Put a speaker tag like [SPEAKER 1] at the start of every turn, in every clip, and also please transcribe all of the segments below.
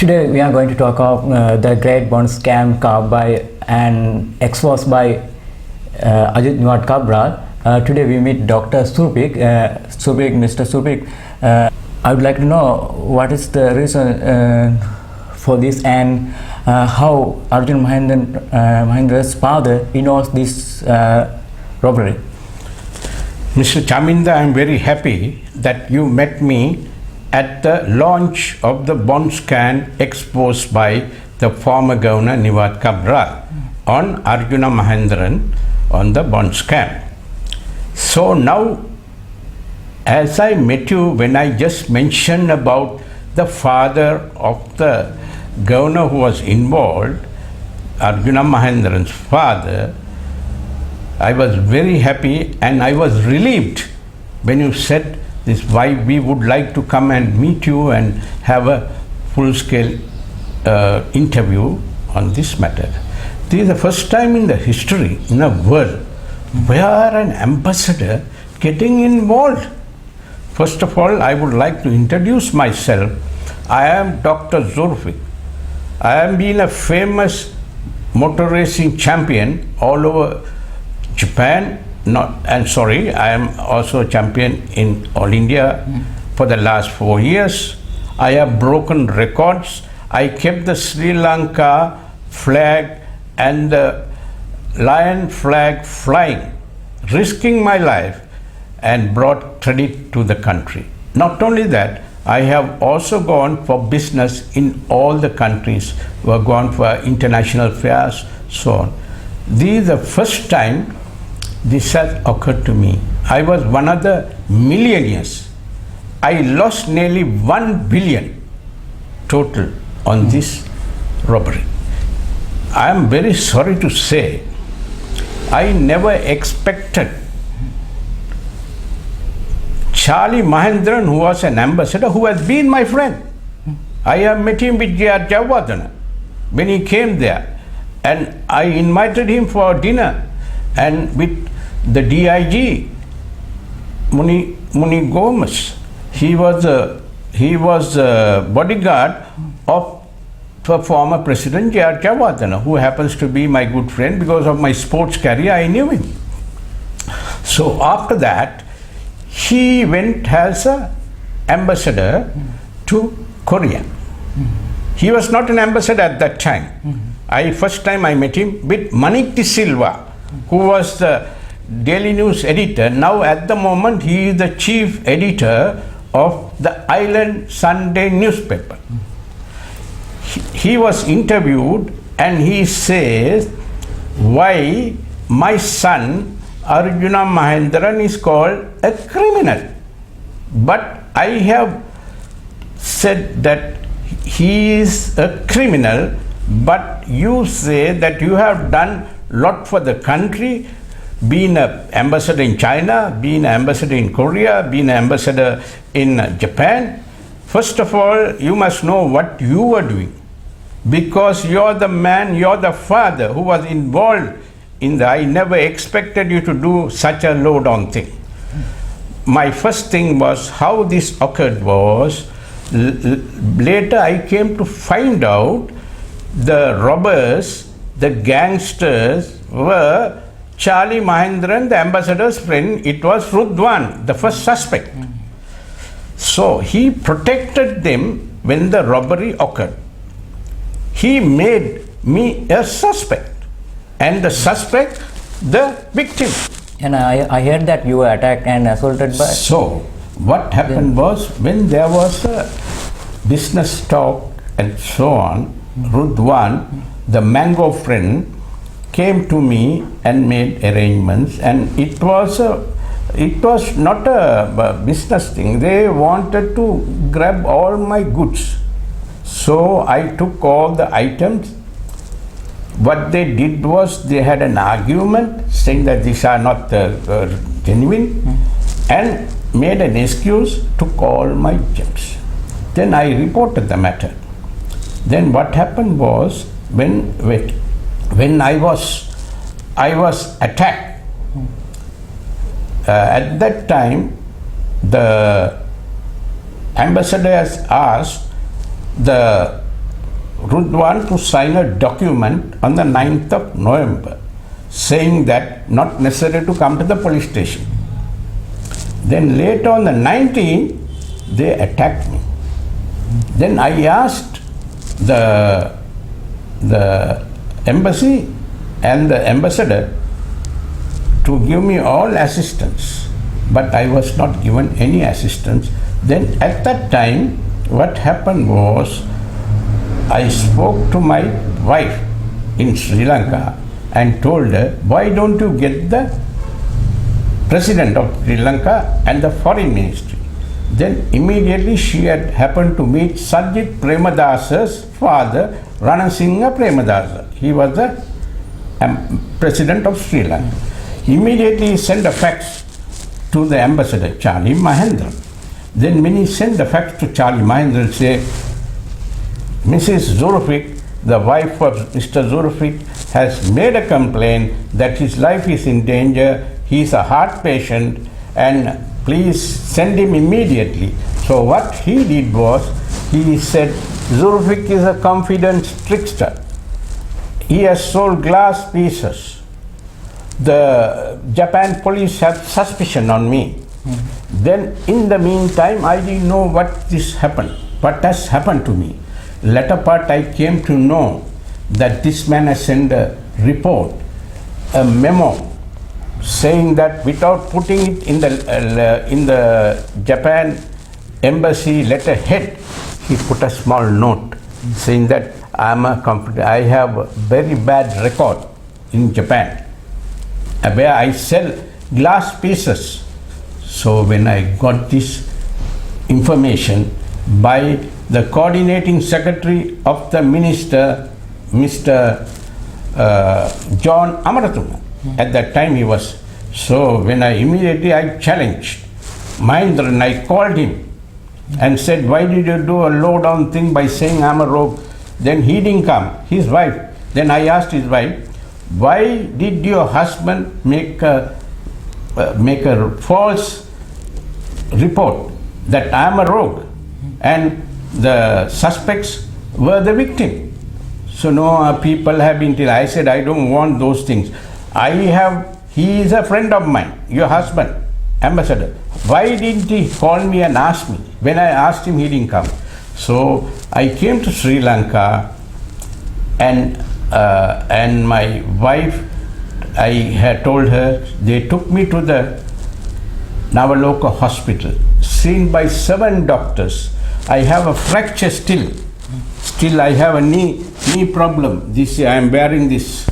[SPEAKER 1] Today we are going to talk of the great bond scam carved by and exposed by Ajith nivard cabral. Today we meet Dr Zulfric. Mr. Zulfric, I would like to know what is the reason for this and how Charlie Mahendran's father involves this robbery.
[SPEAKER 2] Mr. Chaminda, I am very happy that you met me at the launch of the bond scan exposed by the former governor Nivard Cabral on Charlie Mahendran on the bond scam. So now, as I met you, when I just mentioned about the father of the governor who was involved, Charlie Mahendran's father, I was very happy and I was relieved when you said this, why we would like to come and meet you and have a full-scale interview on this matter. This is the first time in the history in the world where an ambassador getting involved. First of all, I would like to introduce myself. I am Dr Zulfric. I have been a famous motor racing champion all over Japan. I am also a champion in All India for the last 4 years. I have broken records. I kept the Sri Lanka flag and the lion flag flying, risking my life, and brought credit to the country. Not only that, I have also gone for business in all the countries, who have gone for international fairs, so on. This is the first time this has occurred to me. I was one of the millionaires. I lost nearly 1 billion total on this robbery. I am very sorry to say, I never expected Charlie Mahendran, who was an ambassador, who has been my friend. I have met him with J.R. Jayawardena when he came there, and I invited him for dinner, and with the DIG Muni Gomez. He was a bodyguard of former President J.R. Jayawardena, who happens to be my good friend. Because of my sports career, I knew him. So after that, he went as an ambassador to Korea. He was not an ambassador at that time. First time I met him with Manik de Silva, who was the Daily News editor. Now at the moment he is the chief editor of the Island Sunday newspaper. He was interviewed and he says why my son Charlie Mahendran is called a criminal. But I have said that he is a criminal, but you say that you have done lot for the country, been an ambassador in China, been an ambassador in Korea, been an ambassador in Japan. First of all, you must know what you were doing, because you're the man, you're the father who was involved in the, I never expected you to do such a low down thing. My first thing was how this occurred was, later I came to find out the robbers, the gangsters were Charlie Mahendran, the ambassador's friend. It was Rudwan, the first suspect. So he protected them when the robbery occurred. He made me a suspect, and the suspect the victim.
[SPEAKER 1] And I heard that you were attacked and assaulted by...
[SPEAKER 2] So what happened was, when there was a business talk and so on, Rudwan, the mango friend, came to me and made arrangements, and it was not a business thing. They wanted to grab all my goods. So I took all the items. What they did was, they had an argument saying that these are not genuine, and made an excuse, took all my gems. Then I reported the matter. Then what happened was, when I was attacked, at that time the ambassador has asked the Rudwan to sign a document on the 9th of November saying that not necessary to come to the police station. Then later on the 19th, they attacked me. Then I asked the embassy and the ambassador to give me all assistance, but I was not given any assistance. Then at that time, what happened was, I spoke to my wife in Sri Lanka and told her, why don't you get the president of Sri Lanka and the foreign ministry? Then immediately she had happened to meet Sajid Premadasa's father, Ranasinghe Premadasa. He was the president of Sri Lanka. Immediately he sent a fax to the ambassador, Charlie Mahendran. Then when he sent the fax to Charlie Mahendran, say, Mrs. Zulfric, the wife of Mr. Zulfric, has made a complaint that his life is in danger. He is a heart patient and please send him immediately. So what he did was, he said, Zulfric is a confidence trickster. He has sold glass pieces. The Japan police have suspicion on me. Then in the meantime, I didn't know what has happened to me. Latter part, I came to know that this man has sent a report, a memo, saying that without putting it in the Japan embassy letterhead, he put a small note saying that I have a very bad record in Japan, where I sell glass pieces. So when I got this information by the coordinating secretary of the minister, Mr. John Amaratunga, at that time he was. So when I challenged Mahendran, I called him and said, why did you do a low down thing by saying I'm a rogue? Then he didn't come, his wife. Then I asked his wife, why did your husband make a false report that I am a rogue and the suspects were the victim? So no, people have been till. I said, I don't want those things. He is a friend of mine, your husband, ambassador. Why didn't he call me and ask me? When I asked him, he didn't come. So I came to Sri Lanka and my wife, I had told her, they took me to the Navaloka hospital, seen by 7 doctors. I have a fracture still. Still I have a knee problem. This, I am bearing this,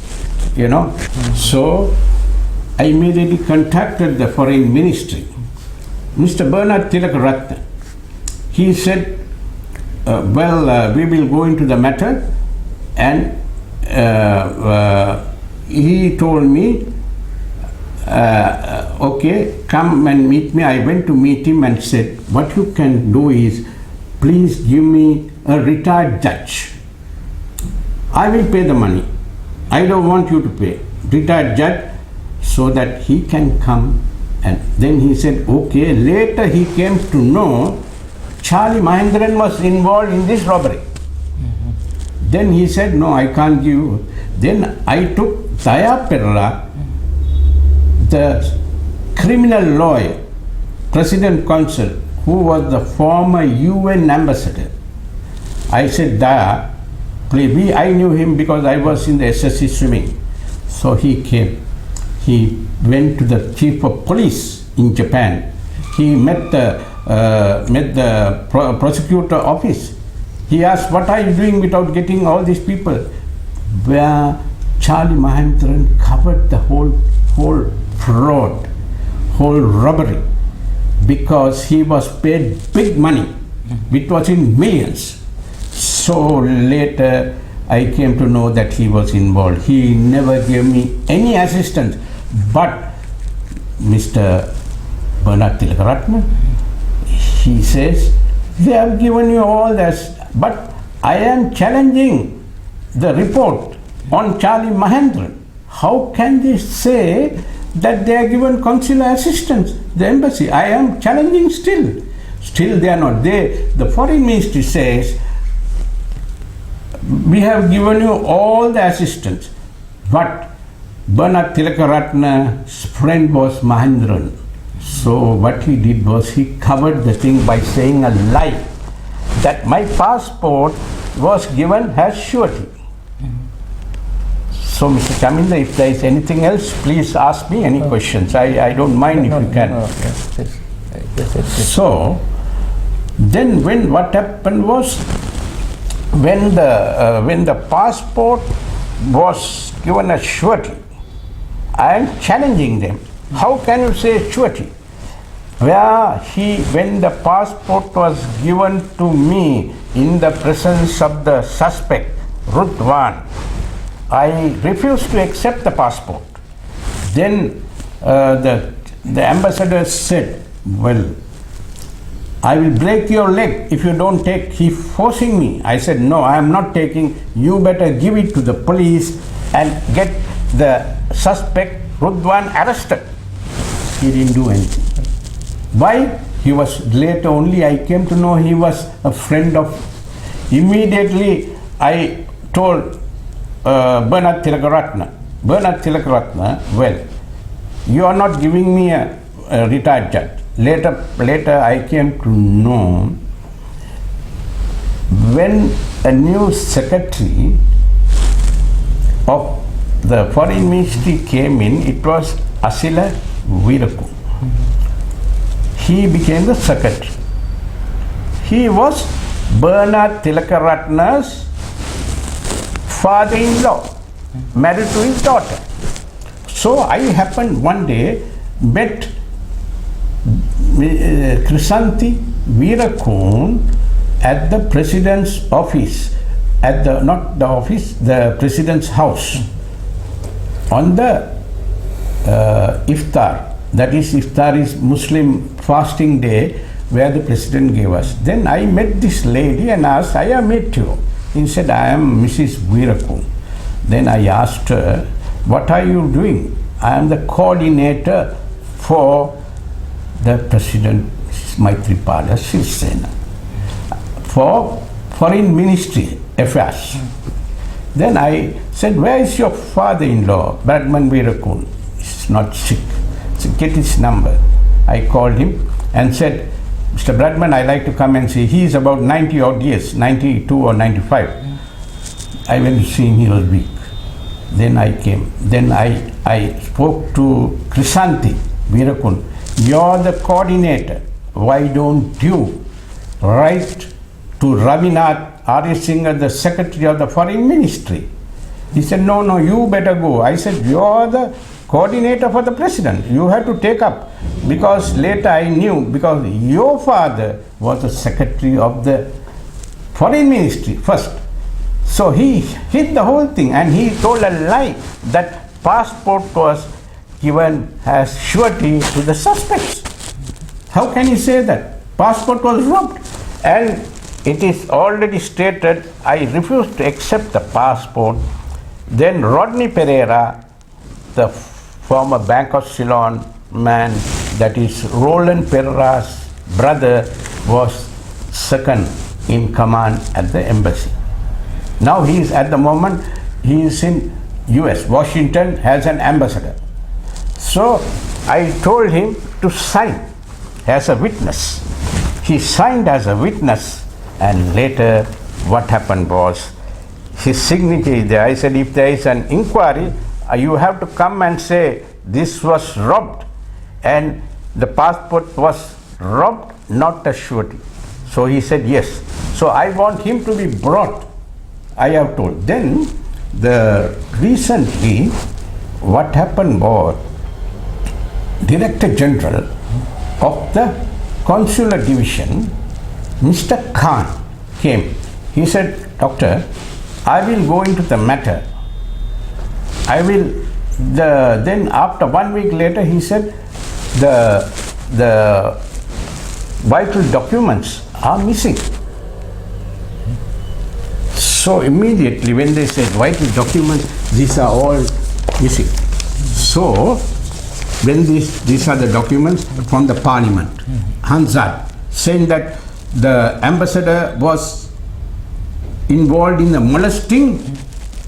[SPEAKER 2] So I immediately contacted the foreign ministry. Mr. Bernard Tilakaratne, he said, we will go into the matter, and he told me, okay, come and meet me. I went to meet him and said, what you can do is, please give me a retired judge. I will pay the money. I don't want you to pay. Retired judge, so that he can come. And then he said, okay. Later he came to know Charlie Mahendran was involved in this robbery. Then he said, no, I can't give you. Then I took Daya Perra, the criminal lawyer, president counsel, who was the former UN ambassador. I said, Daya, please, I knew him because I was in the SSC swimming. So he came. He went to the chief of police in Japan. He met the prosecutor office. He asked, what are you doing without getting all these people? Where Charlie Mahendran covered the whole fraud, whole robbery, because he was paid big money, which was in millions. So later I came to know that he was involved. He never gave me any assistance, but Mr. Bernard Tilakaratne, he says, they have given you all this, but I am challenging the report on Charlie Mahendran. How can they say that they are given consular assistance, the embassy? I am challenging still. Still they are not. The foreign ministry says we have given you all the assistance. But Bernard Tilakaratne's friend was Mahendran. So what he did was he covered the thing by saying a lie that my passport was given as surety. So Mr. Chaminda, if there is anything else, please ask me any questions. I don't mind if you can. So then what happened was, when the passport was given as surety, I am challenging them. How can you say surety? When the passport was given to me in the presence of the suspect, Rudwan, I refused to accept the passport. Then the ambassador said, well, I will break your leg if you don't take. He forcing me. I said, no, I am not taking. You better give it to the police and get the suspect Rudwan arrested. He didn't do anything. Why? He was later only I came to know he was a friend of. Immediately I told Bernard Tilakaratne, well, you are not giving me a retired judge. Later I came to know, when a new secretary of the foreign ministry came in, it was Asila Veerakun. He became the secretary. He was Bernard Tilakaratne's father-in-law, married to his daughter. So I happened one day, met Krisanti Veerakun at the president's office, the president's house, on the iftar. That is, iftar is Muslim fasting day where the president gave us. Then I met this lady and asked, I have met you. He said, I am Mrs. Veerakun. Then I asked her, what are you doing? I am the coordinator for the President Maitripala Sirisena for Foreign Ministry Affairs. Then I said, where is your father-in-law, Bradman Veerakun? He's not sick. So get his number. I called him and said, Mr. Bradman, I like to come and see. He is about 90 odd years, 92 or 95. I went to see him, he was weak. Then I came. Then I spoke to Krisanti Veerakun. You're the coordinator. Why don't you write to Ravinath Arya Singh, the secretary of the foreign ministry? He said, no, you better go. I said, you're the coordinator for the president. You have to take up. Because later I knew, because your father was the secretary of the foreign ministry first. So he hid the whole thing and he told a lie that passport was given as surety to the suspects. How can he say that? Passport was robbed. And it is already stated, I refused to accept the passport. Then Rodney Pereira, the former Bank of Ceylon man, that is Roland Pereira's brother, was second in command at the embassy. Now he is at the moment, he is in US, Washington has an ambassador. So I told him to sign as a witness. He signed as a witness, and later what happened was his signature is there. I said, if there is an inquiry, you have to come and say this was robbed and the passport was robbed, not a surety. So he said yes. So I want him to be brought, I have told. Then recently what happened was, Director General of the Consular Division, Mr. Khan, came. He said, Doctor, I will go into the matter. Then after 1 week later, he said, the vital documents are missing. So immediately when they said vital documents, these are all missing. So when these are the documents from the parliament, Hansard, saying that the ambassador was involved in the molesting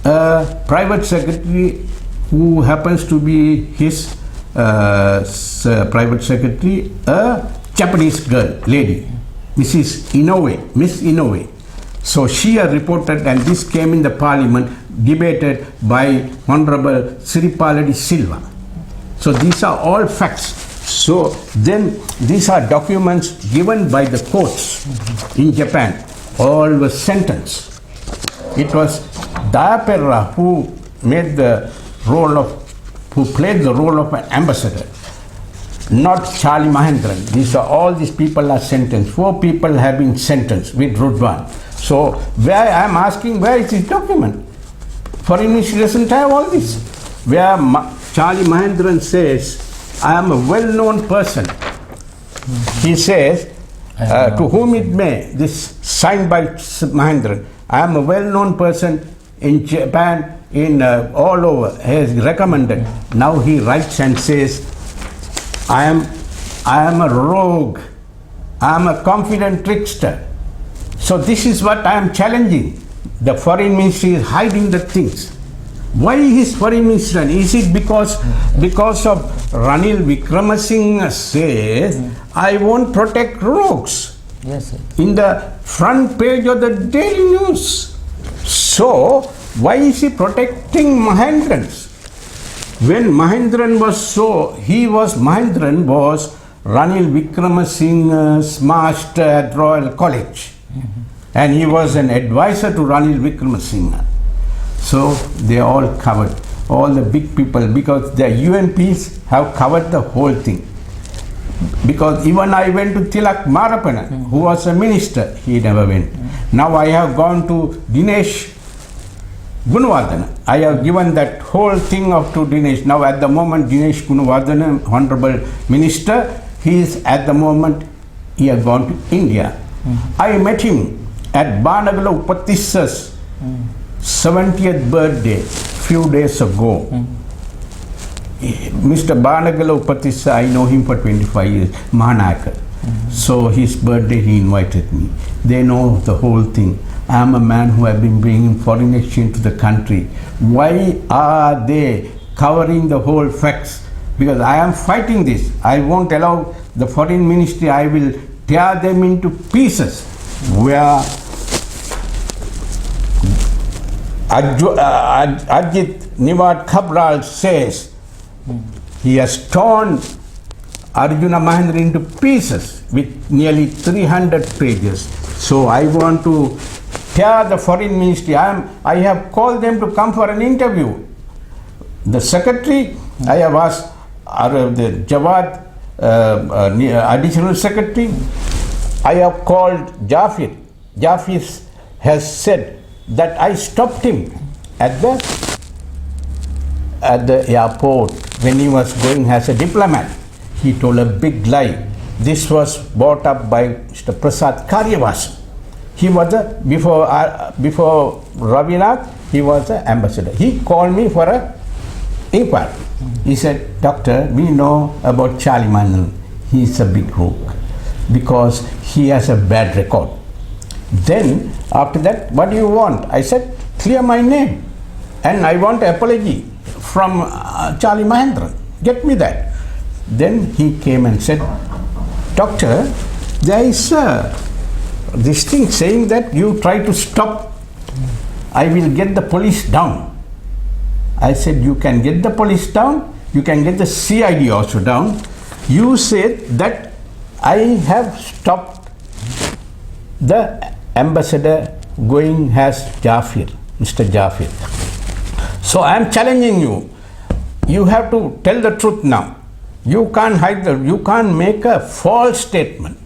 [SPEAKER 2] a private secretary who happens to be his private secretary, a Japanese girl, lady, Miss Inoue. So she had reported, and this came in the parliament, debated by Honorable Siripaladi Silva. So these are all facts. So then these are documents given by the courts in Japan. All were sentenced. It was Dayaperra who played the role of an ambassador, not Charlie Mahendran. All these people are sentenced. 4 people have been sentenced with Rudwan. So where I am asking, where is this document? Foreign Ministry doesn't have all this. Where Charlie Mahendran says, I am a well-known person. He says, to whom it may, this signed by Mahendran, I am a well-known person in Japan, all over, has recommended. Now he writes and says, I am a rogue, I am a confident trickster. So this is what I am challenging. The foreign ministry is hiding the things. Why is foreign ministry? Is it because of Ranil Wickramasinghe says, I won't protect rogues?
[SPEAKER 1] Yes, sir.
[SPEAKER 2] In the front page of the Daily News. So why is he protecting Mahendrans? When Mahendran was Mahendran was Ranil Wickramasinghe's master at Royal College. And he was an advisor to Ranil Wickramasinghe. So they are all covered, all the big people, because the UNPs have covered the whole thing. Because even I went to Tilak Marapana, who was a minister, he never went. Now I have gone to Dinesh Gunawardena. I have given that whole thing up to Dinesh. Now at the moment, Dinesh Gunawardena, Honorable Minister, he is at the moment, he has gone to India. I met him at Banagala Upatissa's 70th birthday, few days ago. Mr. Banagala Upatissa, I know him for 25 years, Mahanaka. So his birthday he invited me. They know the whole thing. I am a man who have been bringing foreign exchange to the country. Why are they covering the whole facts? Because I am fighting this. I won't allow the foreign ministry, I will tear them into pieces. Where Ajith Nivard Cabral says he has torn Arjuna Mahendra into pieces with nearly 300 pages. So I want to tear the foreign ministry. I have called them to come for an interview. The secretary, I have asked the Jawad, additional secretary, I have called Jafir. Jafir has said that I stopped him at the airport when he was going as a diplomat. He told a big lie. This was brought up by Mr. Prasad Karyavas. He was before Ravinath, he was an ambassador. He called me for a inquiry. He said, Doctor, we know about Charlie Mahendran. He is a big rogue because he has a bad record. Then after that, what do you want? I said, clear my name and I want an apology from Charlie Mahendran. Get me that. Then he came and said, Doctor, there is this thing saying that you try to stop, I will get the police down. I said, you can get the police down, you can get the CID also down. You said that I have stopped the ambassador going as Jafir, Mr. Jafir. So I am challenging you. You have to tell the truth now. You can't hide you can't make a false statement.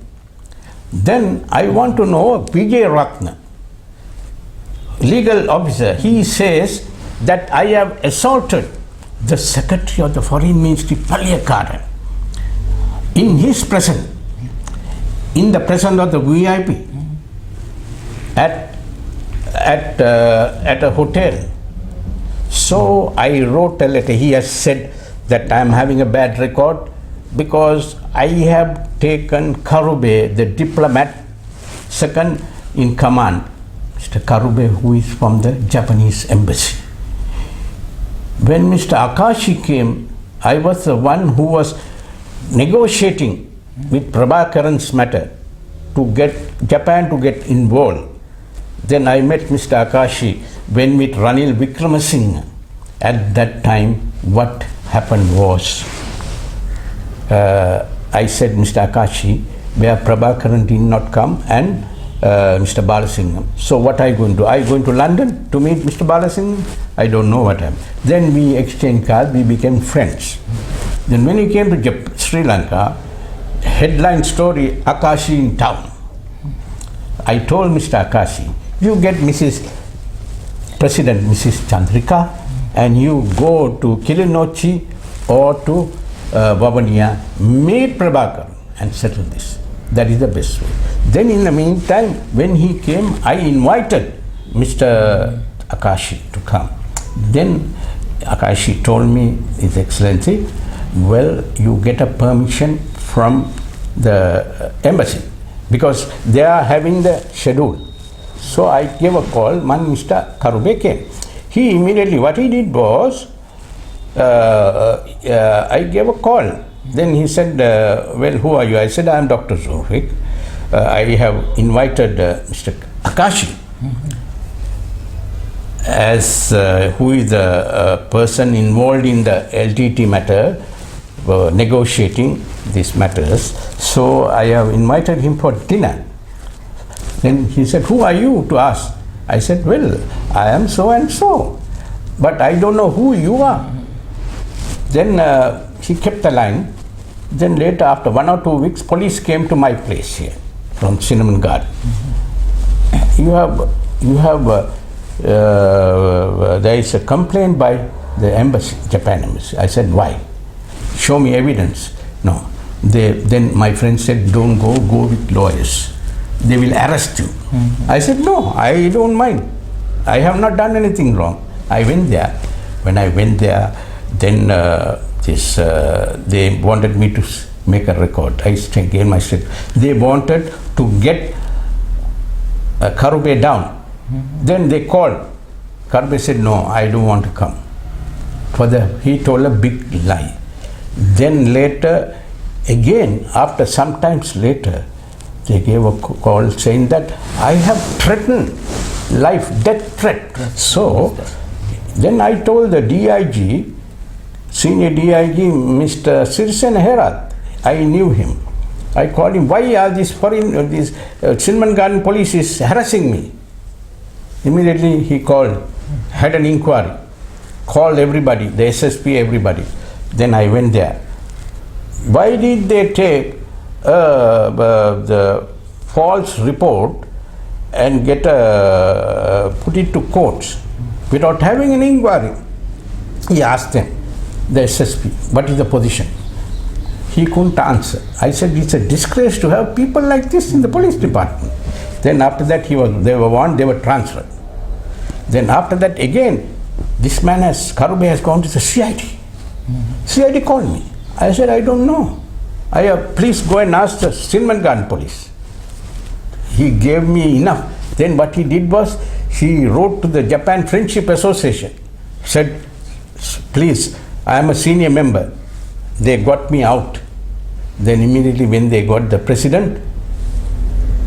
[SPEAKER 2] Then I want to know Vijay Ratna, legal officer. He says that I have assaulted the Secretary of the Foreign Ministry, Palyakkaran, in his presence, in the presence of the VIP, at a hotel. So I wrote a letter. He has said that I am having a bad record because I have taken Karube, the diplomat, second in command, Mr. Karube, who is from the Japanese embassy. When Mr. Akashi came, I was the one who was negotiating with Prabhakaran's matter to get Japan to get involved. Then I met Mr. Akashi when with Ranil Wickramasinghe. At that time, what happened was, I said, Mr. Akashi, where Prabhakaran did not come and Mr. Balasingham. So what are you going to do? Are you going to London to meet Mr. Balasingham? I don't know what happened. Then we exchanged cards, we became friends. Then when he came to Sri Lanka, headline story, Akashi in town. I told Mr. Akashi, you get Mrs. President, Mrs. Chandrika, and you go to Kilinochchi or to Vavaniya, meet Prabhakaran and settle this. That is the best way. Then in the meantime, when he came, I invited Mr. Akashi to come. Then Akashi told me, His Excellency, well, you get a permission from the embassy because they are having the schedule. So I gave a call, when Mr. Karube came. He immediately, what he did was, I gave a call. Then he said, well, who are you? I said, I am Dr. Zulfric. I have invited Mr. Akashi as who is the person involved in the LTT matter, negotiating these matters. So I have invited him for dinner. Then he said, who are you to ask? I said, well, I am so and so, but I don't know who you are. Then he kept the line. Then later, after 1 or 2 weeks, police came to my place here from Cinnamon Garden. There is a complaint by the embassy, Japan embassy. I said, why? Show me evidence. No. Then my friend said, don't go with lawyers. They will arrest you. I said, no, I don't mind. I have not done anything wrong. I went there. When I went there, then they wanted me to make a record. I said, they wanted to get Karube down. Then they called. Karube said, no, I don't want to come. He told a big lie. Then later, again, after some times later, they gave a call saying that I have threatened life, death threat. So then I told the DIG, senior DIG, Mr. Sirsen Herat, I knew him. I called him, why are these Cinnamon Garden police is harassing me? Immediately he called, had an inquiry, called everybody, the SSP, everybody. Then I went there. Why did they take the false report and put it to courts without having an inquiry? He asked them, the SSP, what is the position? He couldn't answer. I said, it's a disgrace to have people like this in the police department. Then after that, they were warned, they were transferred. Then after that, again, this man Karube has gone to the CID. CID called me. I said, I don't know. Please go and ask the Cinnamon Garden police. He gave me enough. Then what he did was, he wrote to the Japan Friendship Association, said, please, I am a senior member. They got me out. Then immediately when they got the president,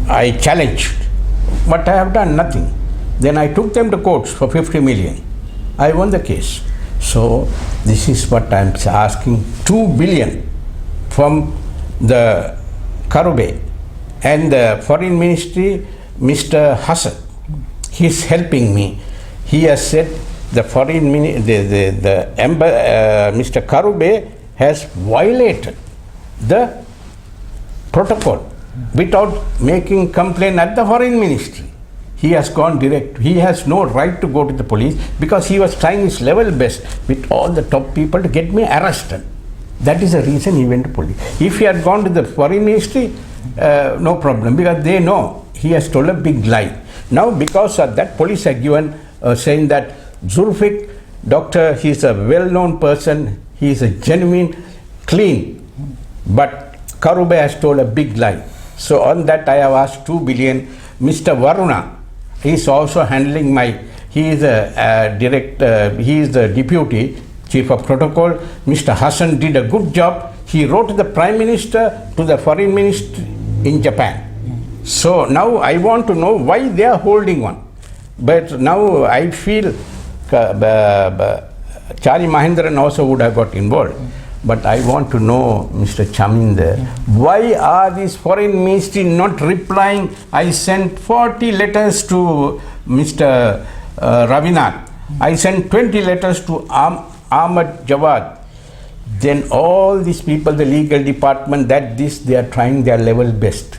[SPEAKER 2] I challenged. But I have done nothing. Then I took them to courts for 50 million. I won the case. So this is what I am asking, 2 billion from the Karube and the Foreign Ministry, Mr. Hassan. He is helping me. He has said the Mr. Karube has violated the protocol without making complaint at the Foreign Ministry. He has gone direct. He has no right to go to the police because he was trying his level best with all the top people to get me arrested. That is the reason he went to police. If he had gone to the Foreign Ministry, no problem, because they know he has told a big lie. Now because of that, police have given saying that Zulfric, doctor, he is a well-known person, he is a genuine, clean, but Karube has told a big lie. So on that I have asked 2 billion. Mr. Varuna, he is also handling my, he is he is the deputy chief of protocol. Mr. Hassan did a good job. He wrote the Prime Minister to the Foreign Minister in Japan. So now I want to know why they are holding on. But now I feel Charlie Mahendran also would have got involved. But I want to know, Mr. Chaminda, why are these foreign ministry not replying? I sent 40 letters to Mr. Ravinath. I sent 20 letters to Ahmad Jawad. Then all these people, the legal department, they are trying their level best.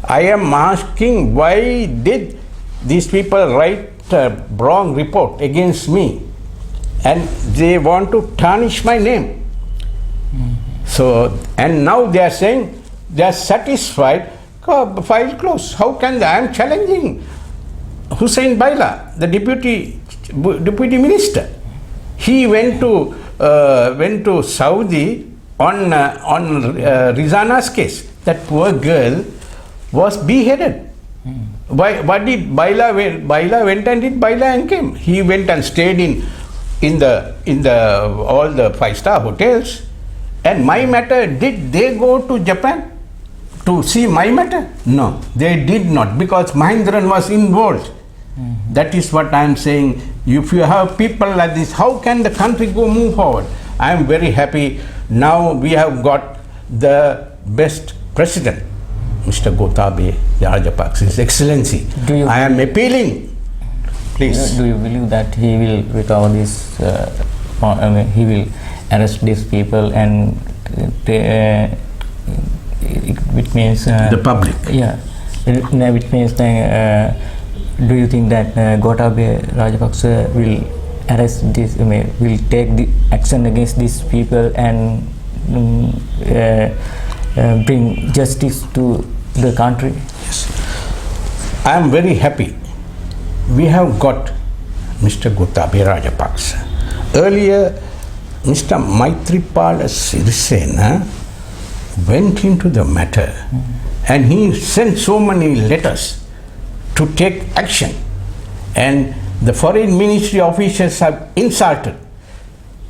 [SPEAKER 2] I am asking, why did these people write a wrong report against me? And they want to tarnish my name. So, and now they are saying they are satisfied, file closed. How can they? I am challenging Hussein Baila, the deputy minister. He went to Saudi on Rizana's case. That poor girl was beheaded. What did Baila went? Baila went and did Baila and came. He went and stayed in all the 5-star hotels. And my matter, did they go to Japan to see my matter? No, they did not, because Mahendran was involved. That is what I am saying. If you have people like this, how can the country move forward? I am very happy. Now we have got the best president, Mr. Gotabaya Rajapaksha, His Excellency. I am appealing. Please.
[SPEAKER 1] Do you believe that he will recover this? He will arrest these people, and which means
[SPEAKER 2] the public.
[SPEAKER 1] Yeah, which means do you think that Gotabaya Rajapaksha will arrest this? Will take the action against these people and bring justice to the country?
[SPEAKER 2] Yes, I am very happy. We have got Mr. Gotabaya Rajapaksha. Earlier, Mr. Maitripala Sirisena went into the matter and he sent so many letters to take action, and the foreign ministry officials have insulted.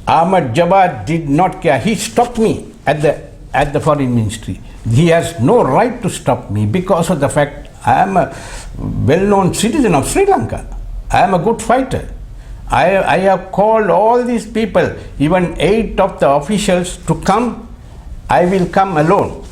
[SPEAKER 2] Ahmad Jawad did not care. He stopped me at the foreign ministry. He has no right to stop me because of the fact I am a well-known citizen of Sri Lanka. I am a good fighter. I have called all these people, even 8 of the officials, to come. I will come alone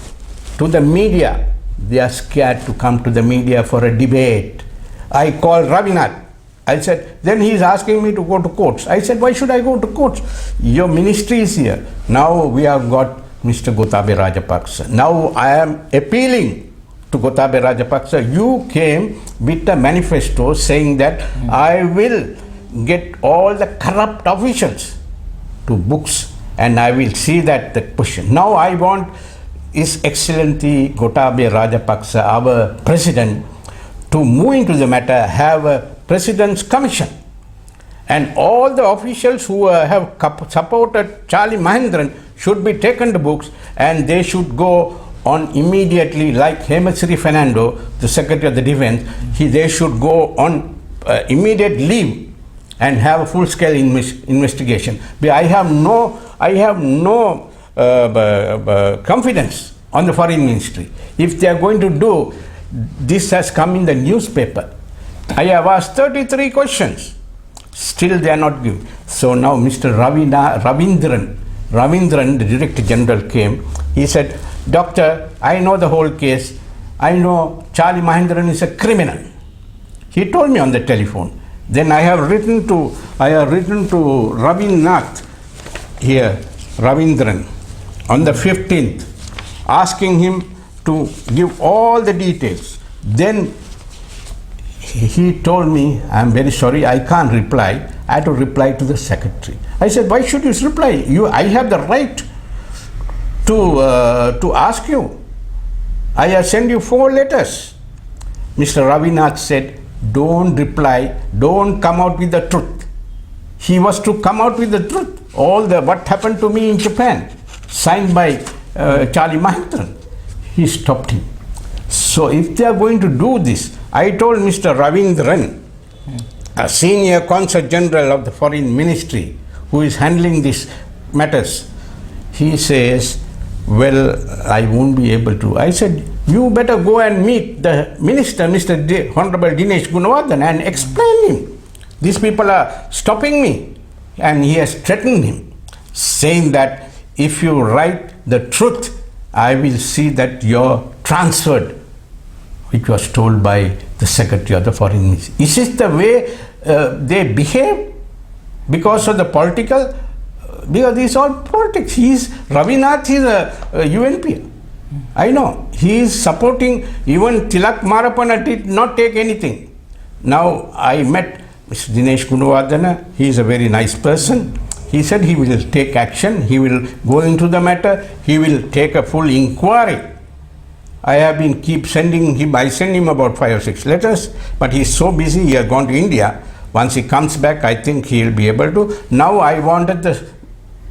[SPEAKER 2] to the media. They are scared to come to the media for a debate. I called Ravinath. I said, then he is asking me to go to courts. I said, why should I go to courts? Your ministry is here. Now we have got Mr. Gotabaya Rajapaksha. Now I am appealing to Gotabaya Rajapaksha. You came with a manifesto saying that I will get all the corrupt officials to books and I will see that the question. Now I want His Excellency Gotabaya Rajapaksha, our president, to move into the matter, have a president's commission, and all the officials who have supported Charlie Mahendran should be taken to books, and they should go on immediately, like Hemashri Fernando, the Secretary of the Defense. They should go on immediate leave and have a full-scale investigation. But I have no confidence on the foreign ministry. If they are going to do, this has come in the newspaper. I have asked 33 questions. Still they are not giving. So now Mr. Ravindran, the Director General, came. He said, Doctor, I know the whole case. I know Charlie Mahendran is a criminal. He told me on the telephone. Then I have written to Ravinath here, Ravindran, on the 15th, asking him to give all the details. Then he told me, I am very sorry, I can't reply. I had to reply to the secretary. I said, why should you reply? I have the right to ask you. I have sent you 4 letters. Mr. Ravinath said, don't reply, don't come out with the truth. He was to come out with the truth. All the what happened to me in Japan, signed by Charlie Mahendran. He stopped him. So if they are going to do this, I told Mr. Ravindran, a senior consul general of the foreign ministry who is handling these matters, he says, well, I won't be able to. I said, you better go and meet the minister, Honorable Dinesh Gunawardhan, and explain him. These people are stopping me. And he has threatened him, saying that if you write the truth, I will see that you're transferred, which was told by the Secretary of the Foreign Ministry. Is this the way they behave because of the political? Because this is all politics. Ravinath is a UNP. I know. He is supporting, even Tilak Marapana did not take anything. Now I met Mr. Dinesh Gunawardhan. He is a very nice person. He said he will take action. He will go into the matter. He will take a full inquiry. I have been I send him about 5 or 6 letters, but he is so busy, he has gone to India. Once he comes back, I think he will be able to. Now I wanted the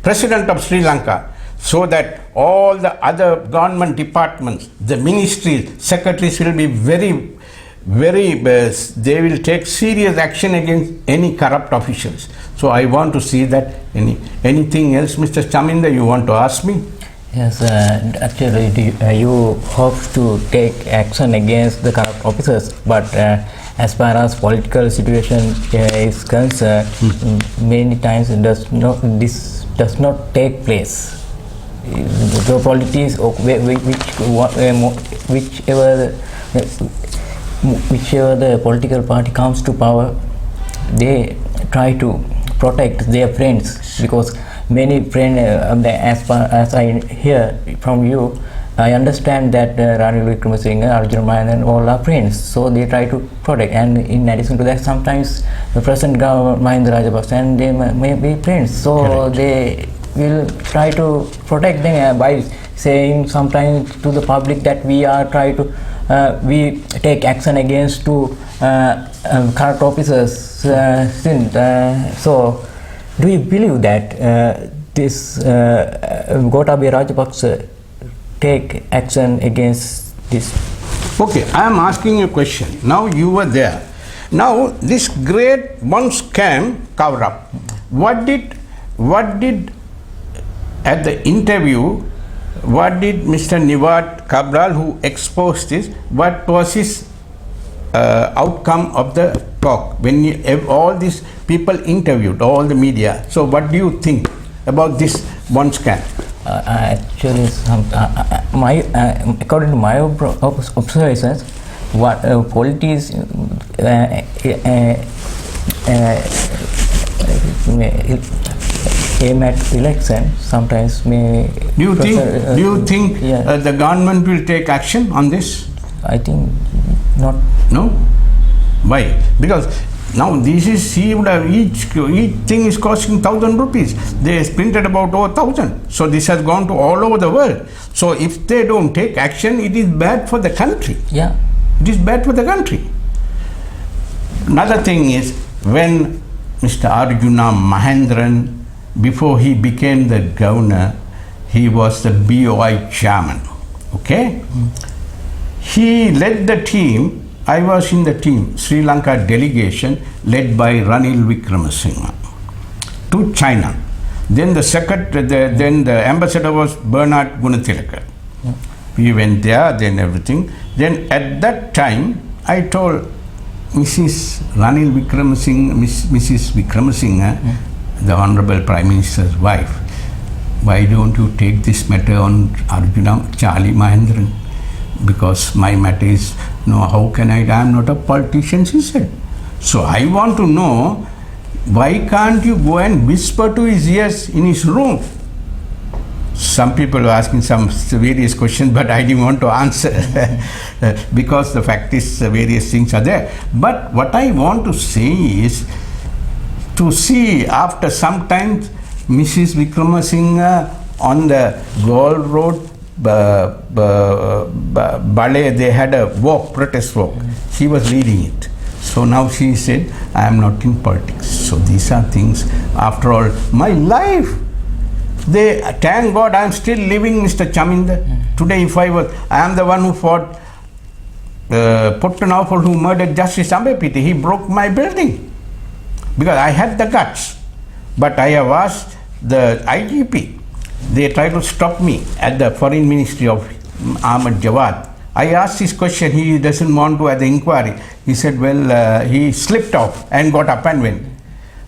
[SPEAKER 2] President of Sri Lanka, so that all the other government departments, the ministries, secretaries will be very, they will take serious action against any corrupt officials. So I want to see that. Anything else, Mr. Chaminda, you want to ask me?
[SPEAKER 1] Yes, actually, you hope to take action against the corrupt officers, but as far as political situation is concerned, many times this does not take place. The politics, whichever the political party comes to power, they try to protect their friends, because many friends, as far as I hear from you, I understand that Ranil Wickremesinghe, Arjun Mahendran, all are friends, so they try to protect. And in addition to that, sometimes the present government, Mahinda Rajapaksa, and they may be friends, so correct, they will try to protect them by saying sometimes to the public that we are trying to we take action against to corrupt officers. So do you believe that this Gotabaya Rajapaksa take action against this?
[SPEAKER 2] Okay, I am asking you a question. Now you were there. Now this great one scam cover up. What did at the interview, what did Mr. Nivard Cabral, who exposed this, what was his outcome of the talk when all these people interviewed, all the media? So what do you think about this one scam?
[SPEAKER 1] Actually, according to my observations, what politics aim at election sometimes may.
[SPEAKER 2] Do you think the government will take action on this?
[SPEAKER 1] I think not.
[SPEAKER 2] No. Why? Because now this is, he would have, each thing is costing 1,000 rupees. They printed about over 1,000. So this has gone to all over the world. So if they don't take action, it is bad for the country.
[SPEAKER 1] Yeah.
[SPEAKER 2] It is bad for the country. Another thing is, when Mr. Arjuna Mahendran, before he became the governor, he was the BOI chairman. Okay? He led the team. I was in the team, Sri Lanka delegation led by Ranil Wickremesinghe to China. Then the ambassador was Bernard Gunathilaka. We went there, then everything. Then at that time, I told Mrs. Ranil Wickremesinghe, Mrs. Wickremesinghe, the Honorable Prime Minister's wife, why don't you take this matter on Arjuna, Charlie Mahendran? Because my matter is, no, how can I am not a politician, she said. So I want to know, why can't you go and whisper to his ears in his room? Some people were asking some various questions, but I didn't want to answer because the fact is various things are there. But what I want to say is, to see after some time Mrs. Wickremesinghe on the Gold Road ballet, they had a protest walk. She was leading it. So now she said, I am not in politics. So these are things, after all, my life. Thank God I am still living, Mr. Chaminda. Today if I am the one who fought Pottanawapol who murdered Justice Ambepiti, he broke my building because I had the guts. But I have asked the IGP, they tried to stop me at the Foreign Ministry of Ahmed Jawad. I asked this question, he doesn't want to have the inquiry. He said, well, he slipped off and got up and went.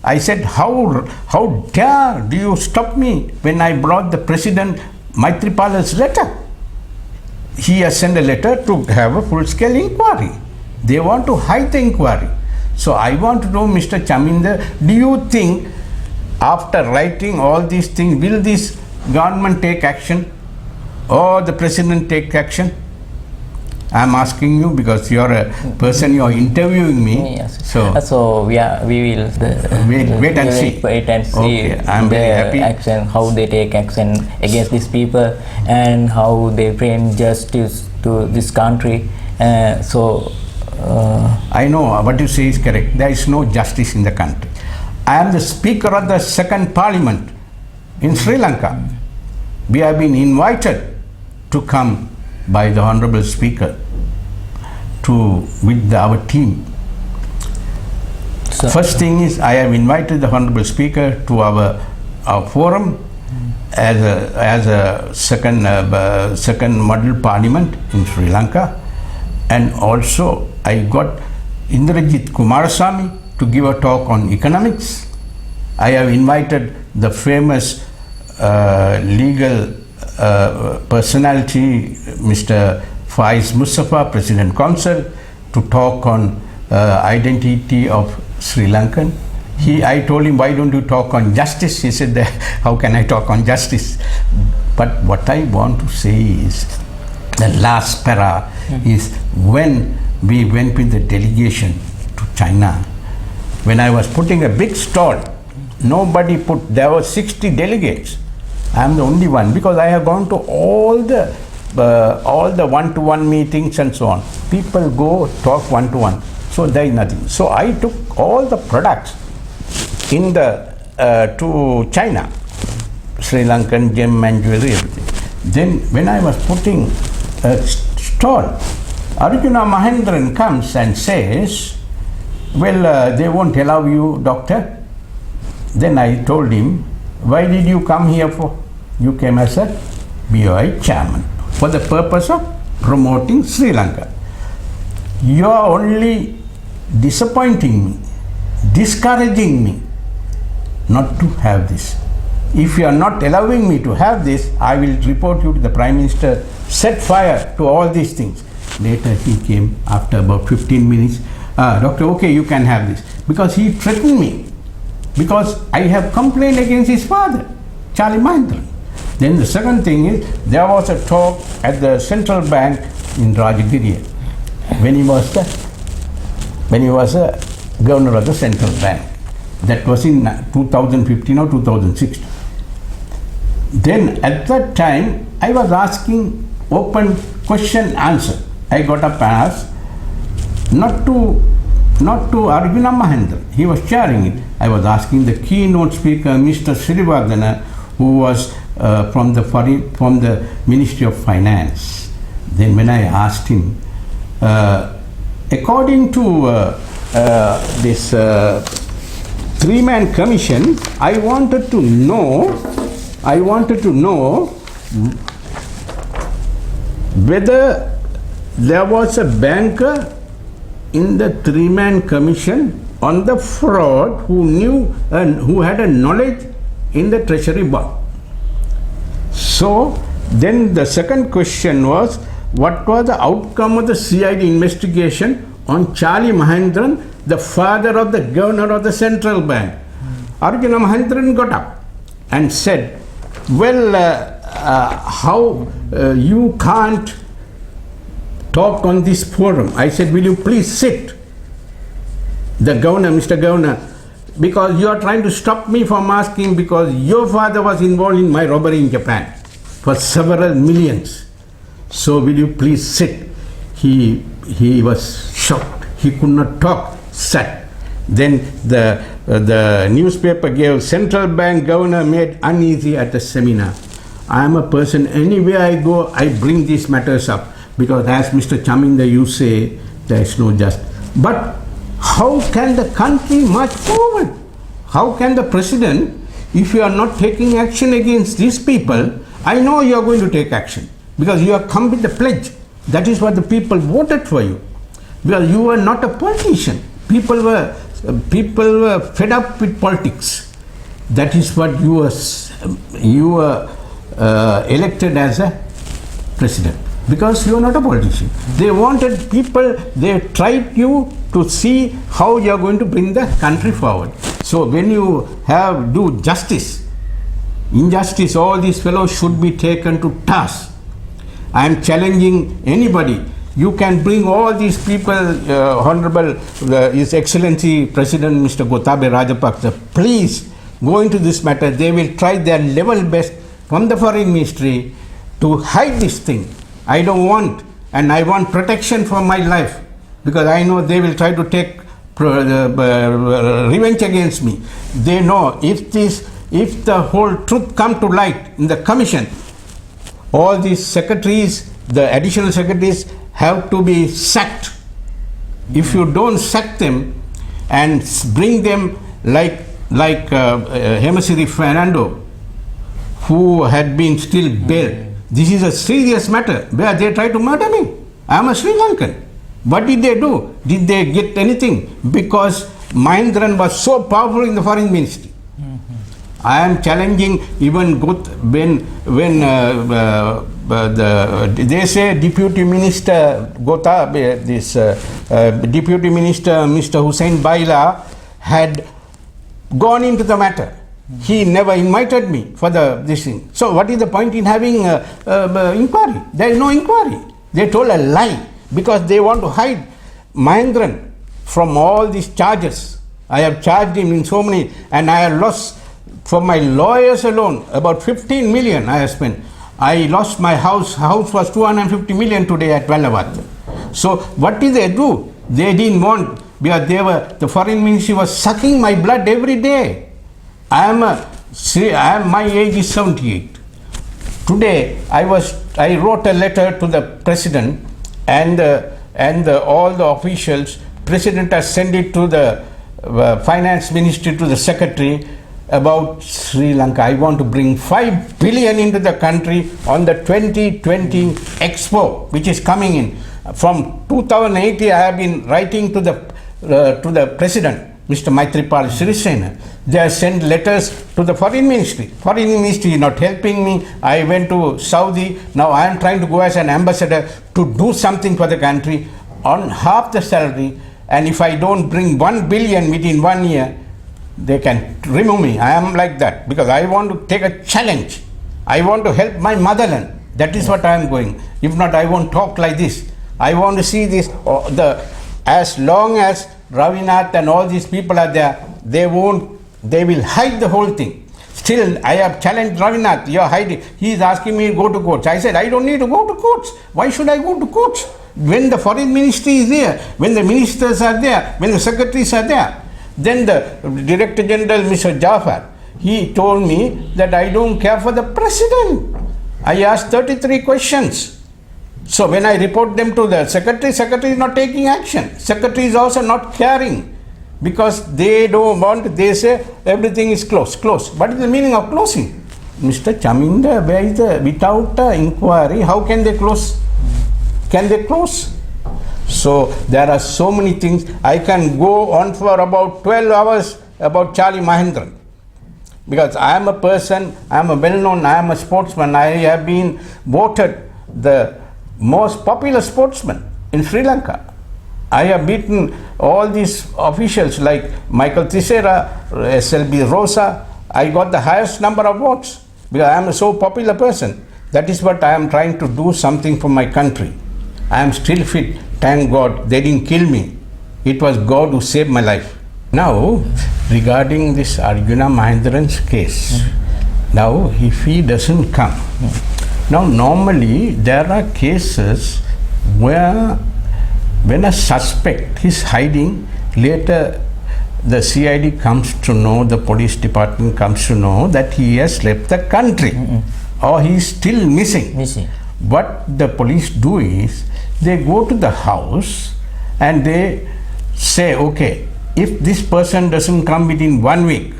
[SPEAKER 2] I said, how dare do you stop me when I brought the President Maitripala's letter? He has sent a letter to have a full-scale inquiry. They want to hide the inquiry. So I want to know, Mr. Chaminda, do you think after writing all these things, will this government take action or the President take action? I am asking you because you are a person, you are interviewing me.
[SPEAKER 1] Yes.
[SPEAKER 2] So
[SPEAKER 1] we will
[SPEAKER 2] wait and see.
[SPEAKER 1] Wait and see.
[SPEAKER 2] Okay, I am very happy.
[SPEAKER 1] Action, how they take action against these people and how they bring justice to this country. I
[SPEAKER 2] know what you say is correct. There is no justice in the country. I am the Speaker of the Second Parliament in Sri Lanka. We have been invited to come by the Honorable Speaker with our team. First thing is, I have invited the Honorable Speaker to our forum as a second model parliament in Sri Lanka, and also I got Indrajit Kumarasamy to give a talk on economics. I have invited the famous legal personality, Mr. Faiz Mustafa, President Council, to talk on identity of Sri Lankan. I told him, why don't you talk on justice? He said, how can I talk on justice? But what I want to say is, the last para is when we went with the delegation to China, when I was putting a big stall, there were 60 delegates. I am the only one because I have gone to all the one-to-one meetings and so on. People go talk one-to-one, so there is nothing. So I took all the products to China, Sri Lankan gem and jewelry, everything. Then when I was putting a stall, Arjuna Mahendran comes and says, well, they won't allow you, doctor. Then I told him, why did you come here for? You came as a BOI chairman for the purpose of promoting Sri Lanka. You are only disappointing me, discouraging me not to have this. If you are not allowing me to have this, I will report you to the Prime Minister, set fire to all these things. Later he came after about 15 minutes, doctor, okay, you can have this. Because he threatened me. Because I have complained against his father, Charlie Mahendran. Then the second thing is, there was a talk at the central bank in Rajagiri when he was a governor of the central bank. That was in 2015 or 2016. Then at that time, I was asking open question answer. I got up and asked, not to Arjuna Mahendran, he was chairing it. I was asking the keynote speaker, Mr. Sirivardhana, who was from the Ministry of Finance. Then when I asked him, according to this three-man commission, I wanted to know whether there was a banker in the three-man commission on the fraud who knew and who had a knowledge in the treasury bond. So then the second question was, what was the outcome of the CID investigation on Charlie Mahendran, the father of the governor of the central bank? Arjuna Mahendran got up and said, well, how you can't talk on this forum. I said, will you please sit? The governor, Mr. Governor, because you are trying to stop me from asking, because your father was involved in my robbery in Japan for several millions. So will you please sit? He was shocked. He could not talk, sat. Then the newspaper gave central bank governor made uneasy at the seminar. I am a person, anywhere I go, I bring these matters up. because as Mr. Chaminda you say, there is no justice. But how can the country march forward? How can the president, if you are not taking action against these people, I know you are going to take action because you have come with the pledge. That is what the people voted for you. Because you were not a politician. People were fed up with politics. That is what you were elected as a president. Because you are not a politician. They wanted people, they tried you to see how you are going to bring the country forward. So when you do justice, injustice, all these fellows should be taken to task. I am challenging anybody. You can bring all these people, Honorable His Excellency President Mr. Gotabaya Rajapaksha, please go into this matter. They will try their level best from the Foreign Ministry to hide this thing. I don't want, and I want protection for my life, because I know they will try to take revenge against me. They know if the whole truth come to light in the commission, all these secretaries, the additional secretaries have to be sacked. If you don't sack them and bring them like Hemasiri Fernando, who had been still bailed. This is a serious matter where they try to murder me. I am a Sri Lankan. What did they do? Did they get anything? Because Mahendran was so powerful in the Foreign Ministry. I am challenging even when they say Deputy Minister Deputy Minister Mr. Hussain Baila had gone into the matter. He never invited me for this thing. So what is the point in having inquiry? There is no inquiry. They told a lie because they want to hide Mahendran from all these charges. I have charged him in so many, and I have lost, for my lawyers alone, about 15 million I have spent. I lost my house. House was 250 million today at Vallabhat. So what did they do? They didn't want, because the Foreign Ministry was sucking my blood every day. My age is 78. Today I wrote a letter to the president and all the officials. President has sent it to the finance ministry, to the secretary, about Sri Lanka. I want to bring 5 billion into the country on the 2020 Expo, which is coming in. From 2018 I have been writing to the president, Mr. Maitripal Sirisena. They have sent letters to the Foreign Ministry. Foreign Ministry is not helping me. I went to Saudi. Now I am trying to go as an ambassador to do something for the country on half the salary. And if I don't bring 1 billion within 1 year, they can remove me. I am like that because I want to take a challenge. I want to help my motherland. That is what I am going. If not, I won't talk like this. I want to see this. As long as Ravinath and all these people are there, they will hide the whole thing. Still, I have challenged Ravinath. You are hiding. He is asking me to go to courts. I said, I don't need to go to courts. Why should I go to courts? When the Foreign Ministry is there, when the ministers are there, when the secretaries are there, then the Director General, Mr. Jafar, he told me that I don't care for the president. I asked 33 questions. So when I report them to the secretary is not taking action. Secretary is also not caring because they don't want, they say everything is closed. What is the meaning of closing? Mr. Chaminda, where is without inquiry, how can they close? Can they close? So there are so many things. I can go on for about 12 hours about Charlie Mahendran. Because I am a person, I am a well-known, I am a sportsman. I have been voted the most popular sportsman in Sri Lanka. I have beaten all these officials like Michael Tissera, SLB Rosa. I got the highest number of votes because I am a so popular person. That is what I am trying to do, something for my country. I am still fit, thank God. They didn't kill me. It was God who saved my life. Now, regarding this Arjuna Mahendran's case, now if he doesn't come, now normally there are cases where when a suspect is hiding, later the CID comes to know, the police department comes to know that he has left the country or he is still missing. what the police do is they go to the house and they say, okay, if this person doesn't come within 1 week,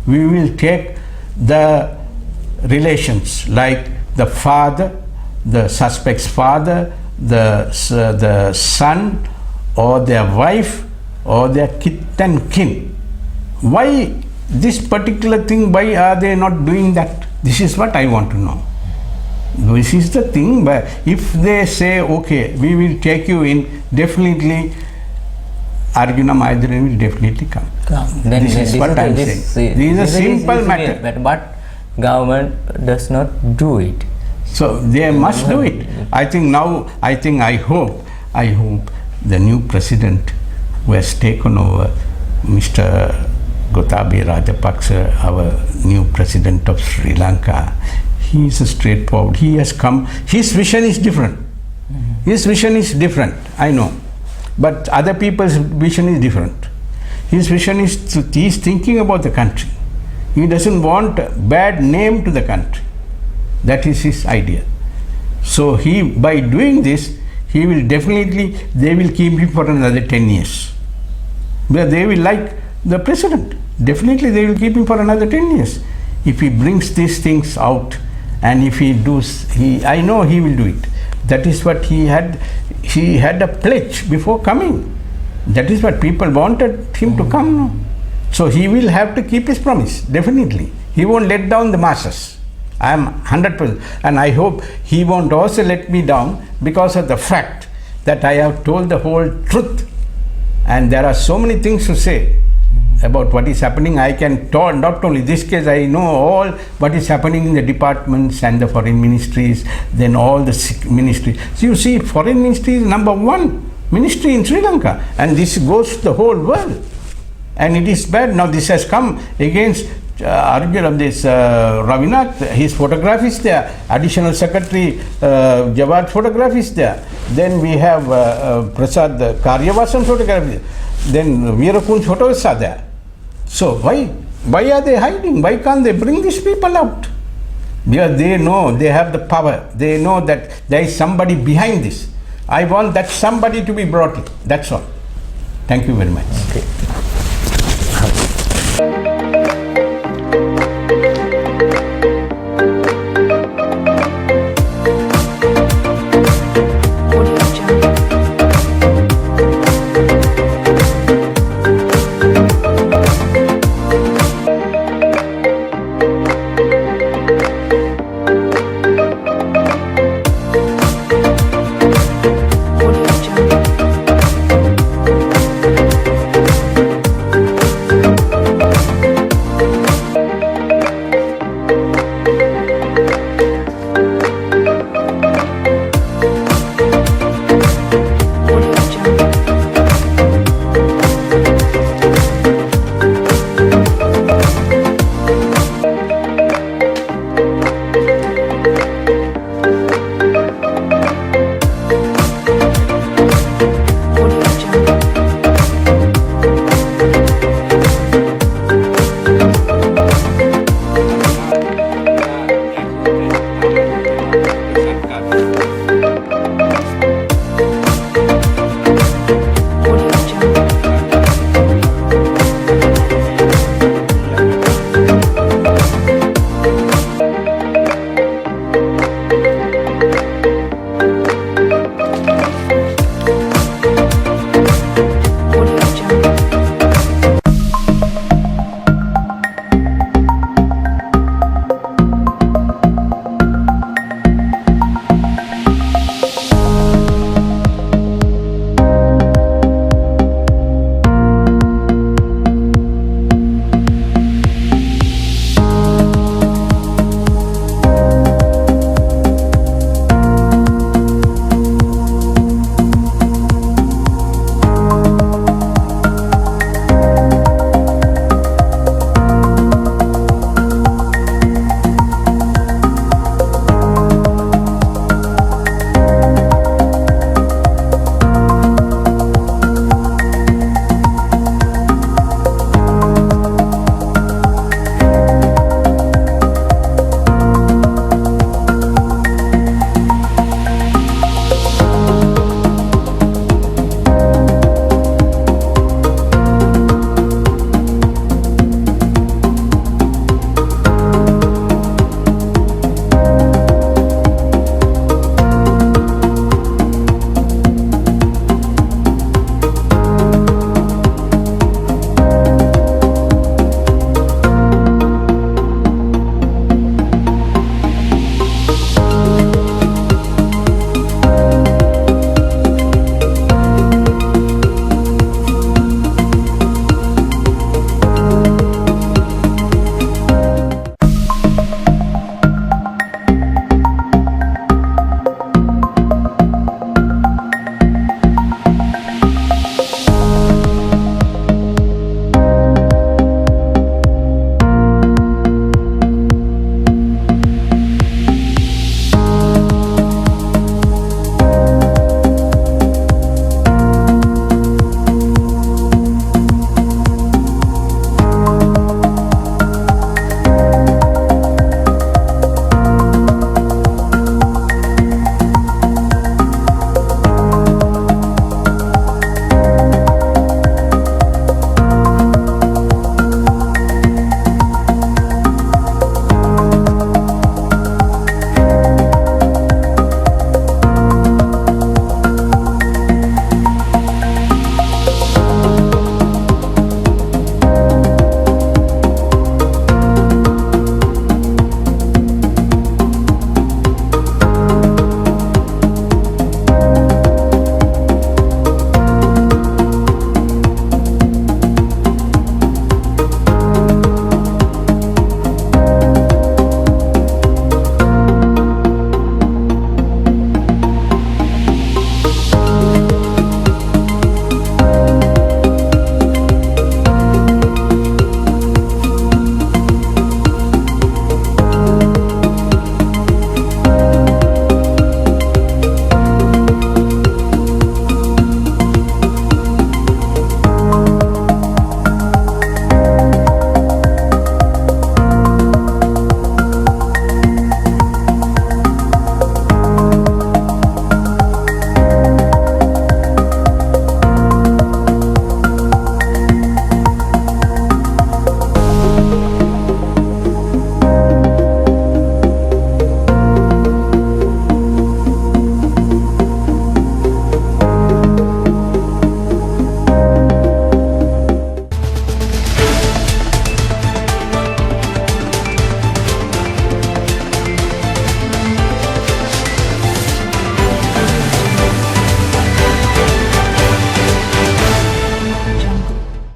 [SPEAKER 2] we will take the relations like the father, the suspect's father, the son, or their wife, or their kith and kin. Why this particular thing? Why are they not doing that? This is what I want to know. This is the thing. But if they say, okay, we will take you in, definitely Arjuna Mahendran will definitely come.
[SPEAKER 1] Then
[SPEAKER 2] This is what I am saying. This is a simple matter.
[SPEAKER 1] But government does not do it.
[SPEAKER 2] So they must do it. I hope the new president who has taken over, Mr. Gotabaya Rajapaksha, our new president of Sri Lanka, he is straightforward. He has come, his vision is different. His vision is different, I know. But other people's vision is different. His vision is, he is thinking about the country. He doesn't want a bad name to the country. That is his idea. So by doing this, he will definitely, they will keep him for another 10 years. But they will like the president. Definitely they will keep him for another 10 years. If he brings these things out, and if he does, I know he will do it. That is what he had a pledge before coming. That is what people wanted him to come. So he will have to keep his promise, definitely. He won't let down the masses. I am 100%. And I hope he won't also let me down because of the fact that I have told the whole truth. And there are so many things to say about what is happening. I can talk, not only this case, I know all what is happening in the departments and the foreign ministries, then all the ministries. So you see, foreign ministry is number one ministry in Sri Lanka, and this goes to the whole world. And it is bad. Now this has come against Arjun of this Ravinath, his photograph is there. Additional Secretary Jawad photograph is there. Then we have Prasad Karyavasan photograph is there. Then Veerakun's photos are there. So why are they hiding? Why can't they bring these people out? Because they know they have the power. They know that there is somebody behind this. I want that somebody to be brought in. That's all. Thank you very much.
[SPEAKER 1] Okay.